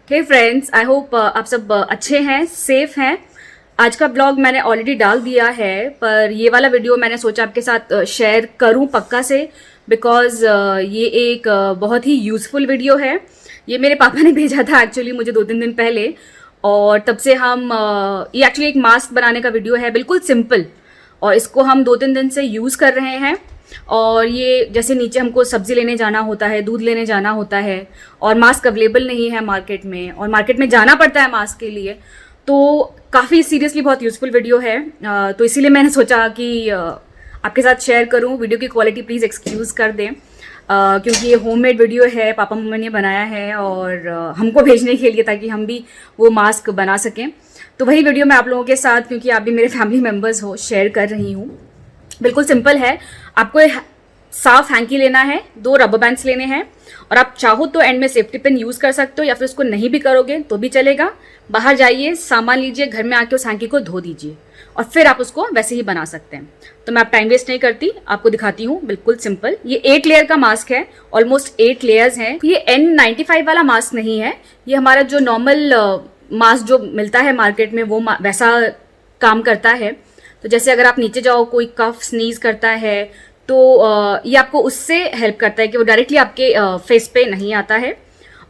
Hey friends, I hope आप सब अच्छे हैं, सेफ हैं। आज का ब्लॉग मैंने ऑलरेडी डाल दिया है, पर ये वाला वीडियो मैंने सोचा आपके साथ शेयर करूं पक्का से, बिकॉज ये एक बहुत ही यूज़फुल वीडियो है। ये मेरे पापा ने भेजा था एक्चुअली मुझे 2-3 दिन पहले, और तब से हम ये एक्चुअली एक मास्क बनाने का वीडियो है, बिल्कुल सिंपल, और इसको हम 2-3 दिन से यूज़ कर रहे हैं। और ये जैसे नीचे हमको सब्ज़ी लेने जाना होता है, दूध लेने जाना होता है, और मास्क अवेलेबल नहीं है मार्केट में, और मार्केट में जाना पड़ता है मास्क के लिए, तो काफ़ी सीरियसली बहुत यूज़फुल वीडियो है। तो इसीलिए मैंने सोचा कि आपके साथ शेयर करूं। वीडियो की क्वालिटी प्लीज़ एक्सक्यूज़ कर दें, क्योंकि ये होममेड वीडियो है, पापा मम्मा ने बनाया है और हमको भेजने के लिए, ताकि हम भी वो मास्क बना सकें। तो वही वीडियो मैं आप लोगों के साथ, क्योंकि आप भी मेरे फैमिली मेम्बर्स हो, शेयर कर रही हूँ। बिल्कुल सिंपल है। आपको साफ हैंकी लेना है, 2 रबर बैंड्स लेने हैं, और आप चाहो तो एंड में सेफ्टी पिन यूज़ कर सकते हो, या फिर उसको नहीं भी करोगे तो भी चलेगा। बाहर जाइए, सामान लीजिए, घर में आके उस हैंकी को धो दीजिए, और फिर आप उसको वैसे ही बना सकते हैं। तो मैं आप टाइम वेस्ट नहीं करती, आपको दिखाती हूँ। बिल्कुल सिंपल, ये 8 लेयर का मास्क है, ऑलमोस्ट 8 लेयर्स हैं। ये N95 वाला मास्क नहीं है, ये हमारा जो नॉर्मल मास्क जो मिलता है मार्केट में, वो वैसा काम करता है। तो जैसे अगर आप नीचे जाओ, कोई कफ स्नीज करता है, तो ये आपको उससे हेल्प करता है कि वो डायरेक्टली आपके फेस पे नहीं आता है।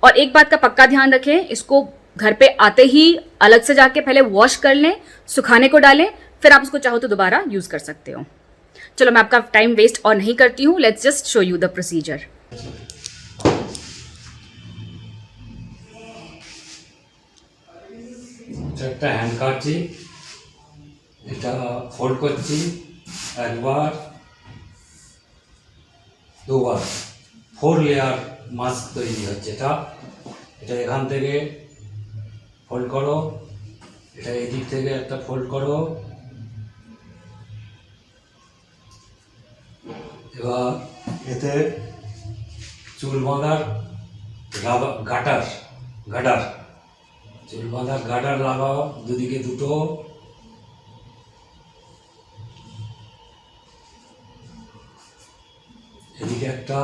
और एक बात का पक्का ध्यान रखें, इसको घर पे आते ही अलग से जाके पहले वॉश कर लें, सुखाने को डालें, फिर आप उसको चाहो तो दोबारा यूज कर सकते हो। चलो, मैं आपका टाइम वेस्ट और नहीं करती हूँ, let's just show you the procedure. একটা হ্যান্ড কাটছি, এটা ফোল্ড করছি একবার দুবার, 4 লেয়ার মাস্ক তৈরি হচ্ছে। এটা এটা এখান থেকে ফোল্ড করো, এটা এদিক থেকে একটা ফোল্ড করো, এবার এতে চুল বাঁধার গাটার গাডার চুল বাঁধার গাডার লাগাও, দুদিকে দুটো। এদিকে একটা,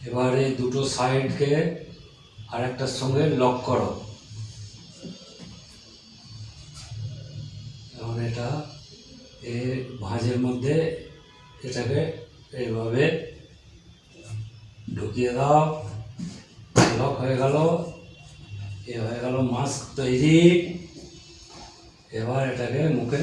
এবারে দুটো সাইডকে আর একটার সঙ্গে লক করো। এখন এটা এর ভাঁজের মধ্যে এটাকে এইভাবে ঢুকিয়ে দাও, লক হয়ে গেল। এ হয়ে গেল মাস্ক তৈরি। এবার এটাকে মুখে